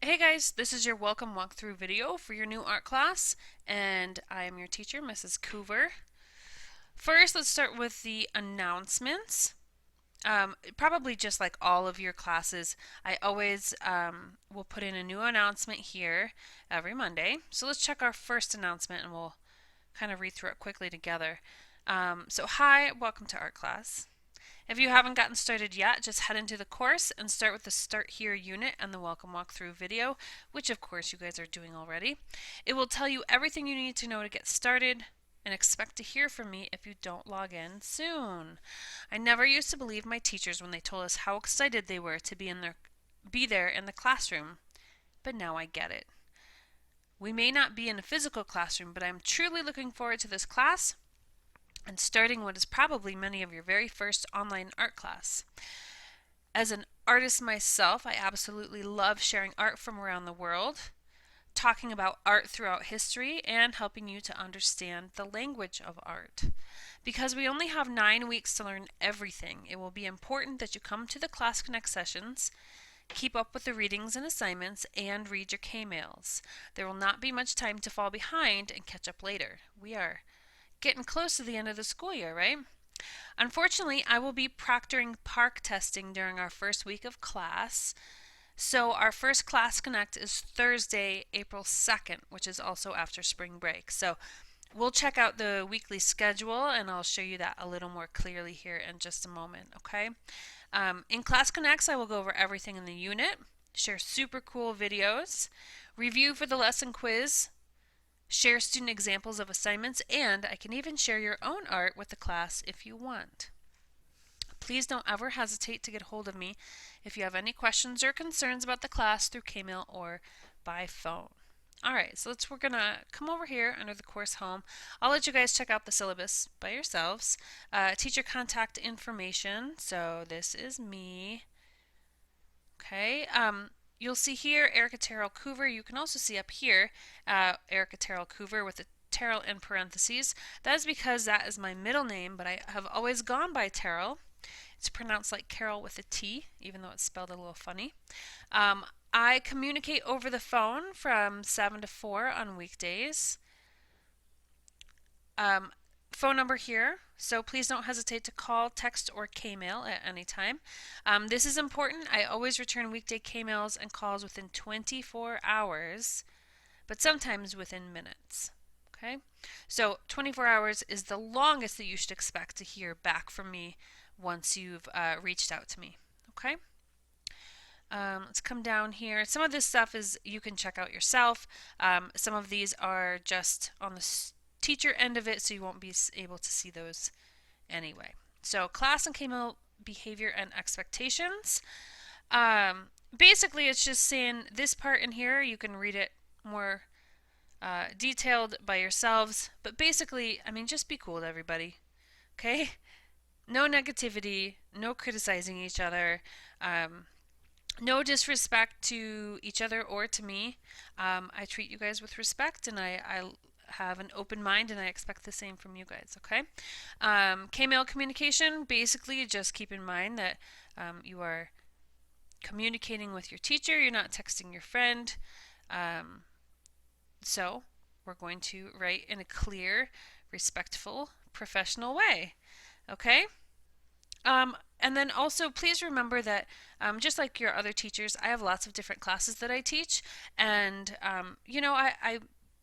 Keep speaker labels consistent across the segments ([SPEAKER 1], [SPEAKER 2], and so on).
[SPEAKER 1] Hey guys, this is your welcome walkthrough video for your new art class, and I am your teacher, Mrs. Coover. First, let's start with the announcements. Probably just like all of your classes, I always will put in a new announcement here every Monday. So let's check our first announcement and we'll kind of read through it quickly together. Hi, welcome to art class. If you haven't gotten started yet, just head into the course and start with the Start Here unit and the Welcome Walkthrough video, which of course you guys are doing already. It will tell you everything you need to know to get started, and expect to hear from me if you don't log in soon. I never used to believe my teachers when they told us how excited they were to be there in the classroom, but now I get it. We may not be in a physical classroom, but I'm truly looking forward to this class and starting what is probably many of your very first online art class. As an artist myself, I absolutely love sharing art from around the world, talking about art throughout history, and helping you to understand the language of art. Because we only have 9 weeks to learn everything, it will be important that you come to the Class Connect sessions, keep up with the readings and assignments, and read your K-mails. There will not be much time to fall behind and catch up later. We are getting close to the end of the school year, right? Unfortunately, I will be proctoring park testing during our first week of class. So our first Class Connect is Thursday, April 2nd, which is also after spring break. So we'll check out the weekly schedule and I'll show you that a little more clearly here in just a moment, okay? In Class Connects, I will go over everything in the unit, share super cool videos, review for the lesson quiz, share student examples of assignments, and I can even share your own art with the class if you want. Please don't ever hesitate to get hold of me if you have any questions or concerns about the class through K-mail or by phone. Alright, so we're going to come over here under the course home. I'll let you guys check out the syllabus by yourselves. Teacher contact information, so this is me. Okay, you'll see here Erica Terrell Coover. You can also see up here Erica Terrell Coover with the Terrell in parentheses. That is because that is my middle name, but I have always gone by Terrell. It's pronounced like Carol with a T, even though it's spelled a little funny. I communicate over the phone from 7 to 4 on weekdays. Phone number here, so please don't hesitate to call, text, or K-mail at any time. This is important. I always return weekday K-mails and calls within 24 hours, but sometimes within minutes. Okay, so 24 hours is the longest that you should expect to hear back from me once you've reached out to me. Okay. Let's come down here. Some of this stuff is you can check out yourself. Some of these are just on the teacher end of it, so you won't be able to see those anyway. So class and K-mail behavior and expectations. Basically, it's just saying this part in here. You can read it more detailed by yourselves, but basically, I mean, just be cool to everybody. Okay? No negativity, no criticizing each other. No disrespect to each other or to me. I treat you guys with respect, and I have an open mind, and I expect the same from you guys, okay? K-mail communication, basically just keep in mind that you are communicating with your teacher, you're not texting your friend. So we're going to write in a clear, respectful, professional way, okay? And then also, please remember that just like your other teachers, I have lots of different classes that I teach, and you know,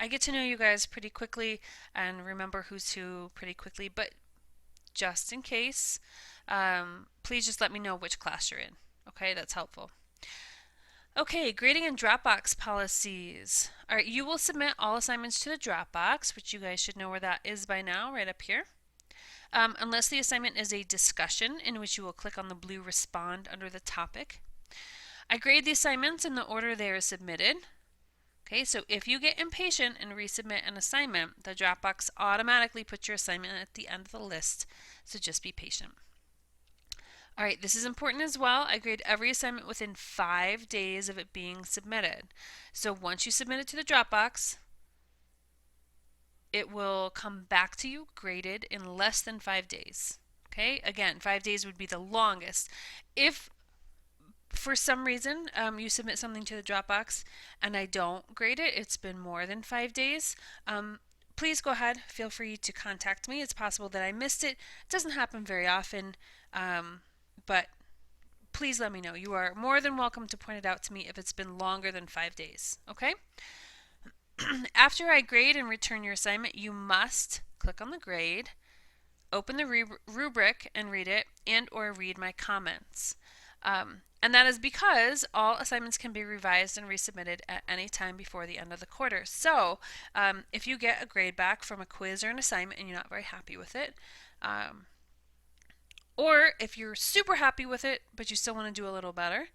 [SPEAKER 1] I get to know you guys pretty quickly and remember who's who pretty quickly. But just in case, please just let me know which class you're in. Okay, that's helpful. Okay, grading and Dropbox policies. All right, you will submit all assignments to the Dropbox, which you guys should know where that is by now, right up here. Unless the assignment is a discussion, in which you will click on the blue respond under the topic. I grade the assignments in the order they are submitted. Okay, so if you get impatient and resubmit an assignment, the Dropbox automatically puts your assignment at the end of the list, so just be patient. All right, this is important as well. I grade every assignment within 5 days of it being submitted. So once you submit it to the Dropbox, it will come back to you graded in less than 5 days. Okay, again, 5 days would be the longest. If for some reason you submit something to the Dropbox and I don't grade it, it's been more than 5 days, please go ahead, feel free to contact me. It's possible that I missed it. It doesn't happen very often, but please let me know. You are more than welcome to point it out to me if it's been longer than 5 days. Okay? After I grade and return your assignment, you must click on the grade, open the rubric and read it, and or read my comments. And that is because all assignments can be revised and resubmitted at any time before the end of the quarter. So if you get a grade back from a quiz or an assignment and you're not very happy with it, or if you're super happy with it but you still want to do a little better,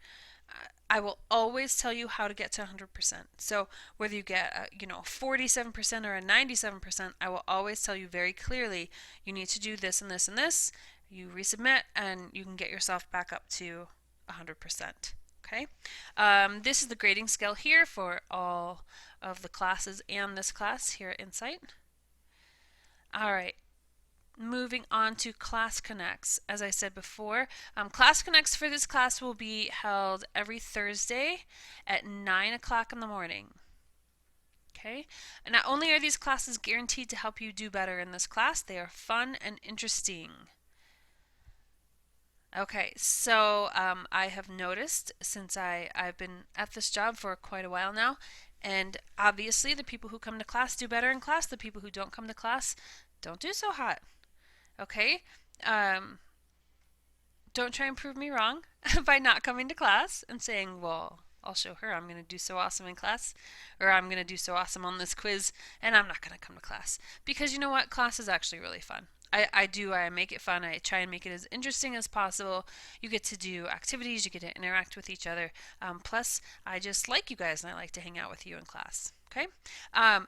[SPEAKER 1] I will always tell you how to get to 100%. So whether you get a 47% or a 97%, I will always tell you very clearly you need to do this and this and this. You resubmit and you can get yourself back up to 100%. Okay. This is the grading scale here for all of the classes and this class here at Insight. All right. Moving on to Class Connects. As I said before, Class Connects for this class will be held every Thursday at 9 o'clock in the morning. Okay? And not only are these classes guaranteed to help you do better in this class, they are fun and interesting. Okay, so I have noticed since I've been at this job for quite a while now, and obviously the people who come to class do better in class, the people who don't come to class don't do so hot. Okay? Don't try and prove me wrong by not coming to class and saying, well, I'll show her I'm going to do so awesome in class, or I'm going to do so awesome on this quiz, and I'm not going to come to class. Because you know what? Class is actually really fun. I make it fun. I try and make it as interesting as possible. You get to do activities, you get to interact with each other. Plus, I just like you guys and I like to hang out with you in class. Okay?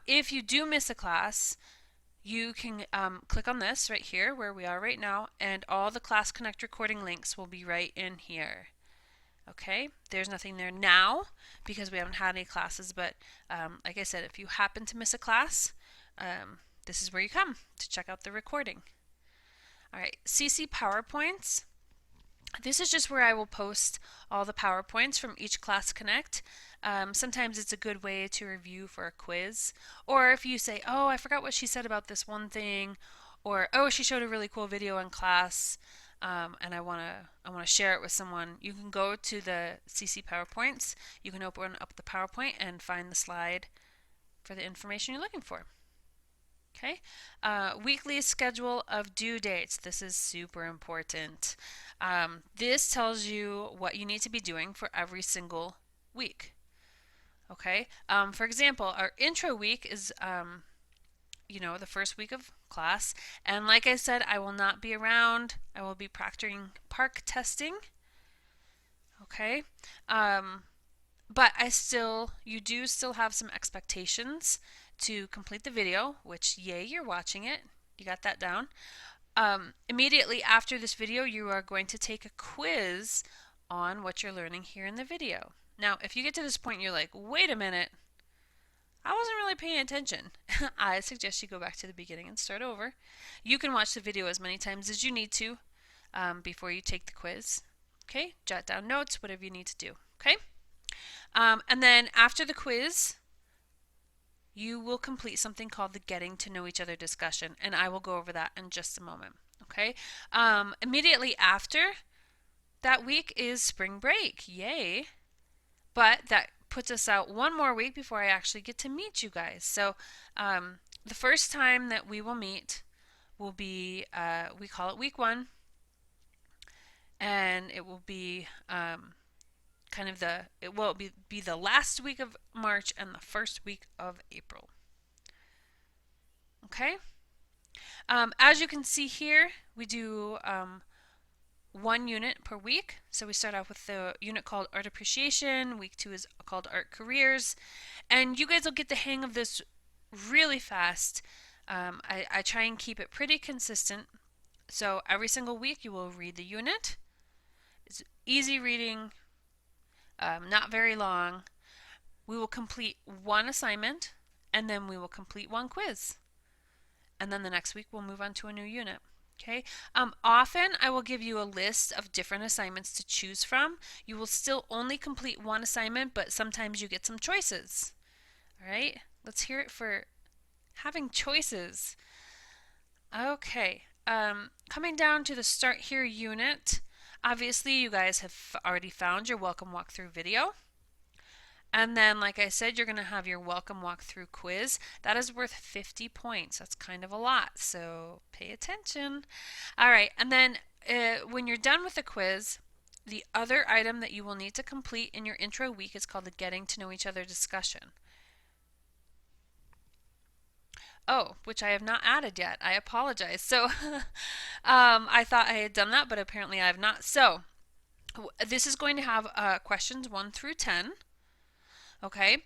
[SPEAKER 1] If you do miss a class, you can click on this right here where we are right now, and all the Class Connect recording links will be right in here. Okay, there's nothing there now because we haven't had any classes, but like I said, if you happen to miss a class, this is where you come to check out the recording. All right, CC PowerPoints. This is just where I will post all the PowerPoints from each Class Connect. Sometimes it's a good way to review for a quiz, or if you say, oh, I forgot what she said about this one thing, or oh, she showed a really cool video in class, and I want to share it with someone. You can go to the CC PowerPoints. You can open up the PowerPoint and find the slide for the information you're looking for. Okay, weekly schedule of due dates. This is super important. This tells you what you need to be doing for every single week. Okay, for example, our intro week is, the first week of class, and like I said, I will not be around. I will be proctoring park testing. Okay, but you do still have some expectations to complete the video, which yay, you're watching it. You got that down. Immediately after this video, you are going to take a quiz on what you're learning here in the video. Now, if you get to this point and you're like, wait a minute, I wasn't really paying attention, I suggest you go back to the beginning and start over. You can watch the video as many times as you need to before you take the quiz. Okay, jot down notes, whatever you need to do. Okay, and then after the quiz, you will complete something called the Getting to Know Each Other discussion, and I will go over that in just a moment. Okay, immediately after that week is spring break. Yay! But that puts us out one more week before I actually get to meet you guys. So the first time that we will meet will be, we call it week 1, and it will be be the last week of March and the first week of April. Okay? As you can see here, we do 1 unit per week. So we start off with the unit called Art Appreciation. Week 2 is called Art Careers. And you guys will get the hang of this really fast. I try and keep it pretty consistent. So every single week you will read the unit. It's easy reading, not very long. We will complete 1 assignment, and then we will complete 1 quiz. And then the next week we'll move on to a new unit. Okay. Often I will give you a list of different assignments to choose from. You will still only complete one assignment, but sometimes you get some choices. All right. Let's hear it for having choices. Okay. Coming down to the Start Here unit, obviously you guys have already found your welcome walkthrough video. And then, like I said, you're going to have your welcome walkthrough quiz. That is worth 50 points. That's kind of a lot, so pay attention. All right, and then when you're done with the quiz, the other item that you will need to complete in your intro week is called the Getting to Know Each Other discussion. Oh, which I have not added yet. I apologize. So I thought I had done that, but apparently I have not. So this is going to have questions 1 through 10. Okay,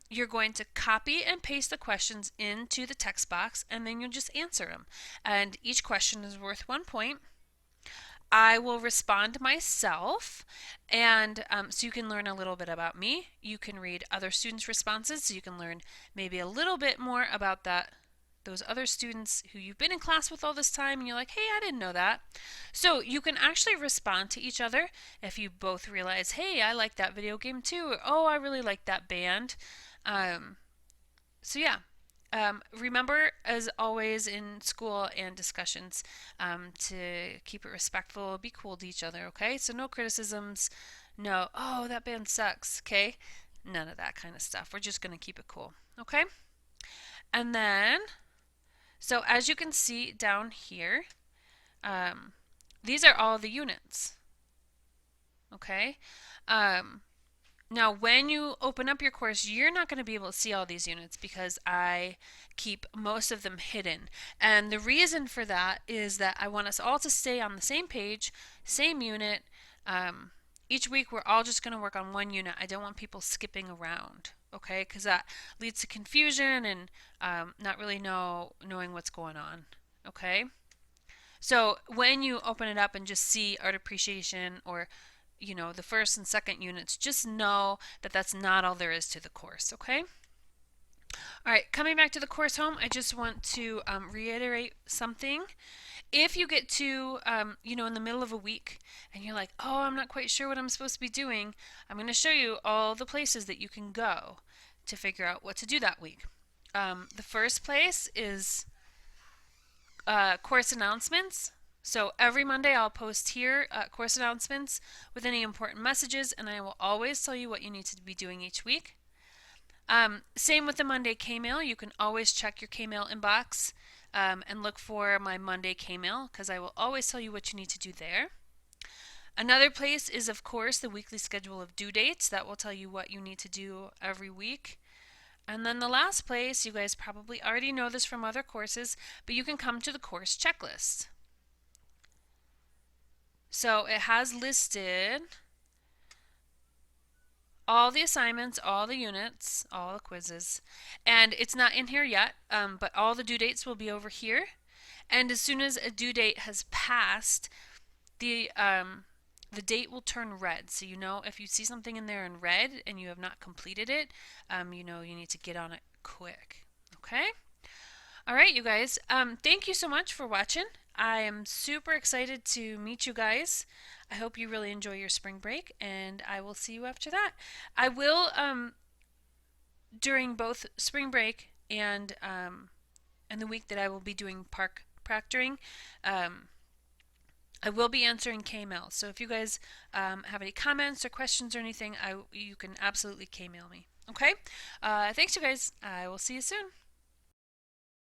[SPEAKER 1] you're going to copy and paste the questions into the text box and then you'll just answer them. And each question is worth 1 point. I will respond myself, and so you can learn a little bit about me. You can read other students' responses, so you can learn maybe a little bit more about those other students who you've been in class with all this time, and you're like, hey, I didn't know that. So you can actually respond to each other if you both realize, hey, I like that video game too, or oh, I really like that band. So yeah, remember, as always in school and discussions, to keep it respectful, be cool to each other, okay? So no criticisms, no, oh, that band sucks, okay? None of that kind of stuff. We're just going to keep it cool, okay? And then, so as you can see down here, these are all the units, okay? Now, when you open up your course, you're not going to be able to see all these units because I keep most of them hidden. And the reason for that is that I want us all to stay on the same page, same unit. Each week, we're all just going to work on one unit. I don't want people skipping around, okay? Because that leads to confusion and not really knowing what's going on, okay? So when you open it up and just see art appreciation or the first and second units, just know that that's not all there is to the course, okay? All right, coming back to the course home, I just want to reiterate something. If you get to, in the middle of a week and you're like, oh, I'm not quite sure what I'm supposed to be doing, I'm going to show you all the places that you can go to figure out what to do that week. The first place is course announcements. So every Monday I'll post here course announcements with any important messages, and I will always tell you what you need to be doing each week. Same with the Monday K-mail. You can always check your K-mail inbox and look for my Monday K-mail because I will always tell you what you need to do there. Another place is, of course, the weekly schedule of due dates. That will tell you what you need to do every week. And then the last place, you guys probably already know this from other courses, but you can come to the course checklist. So it has listed all the assignments, all the units, all the quizzes, and it's not in here yet, but all the due dates will be over here. And as soon as a due date has passed, the date will turn red. So if you see something in there in red and you have not completed it, you need to get on it quick. Okay? All right, you guys. Thank you so much for watching. I am super excited to meet you guys. I hope you really enjoy your spring break, and I will see you after that. I will, during both spring break and the week that I will be doing park proctoring, I will be answering K-mail. So if you guys have any comments or questions or anything, you can absolutely K-mail me. Okay? Thanks, you guys. I will see you soon.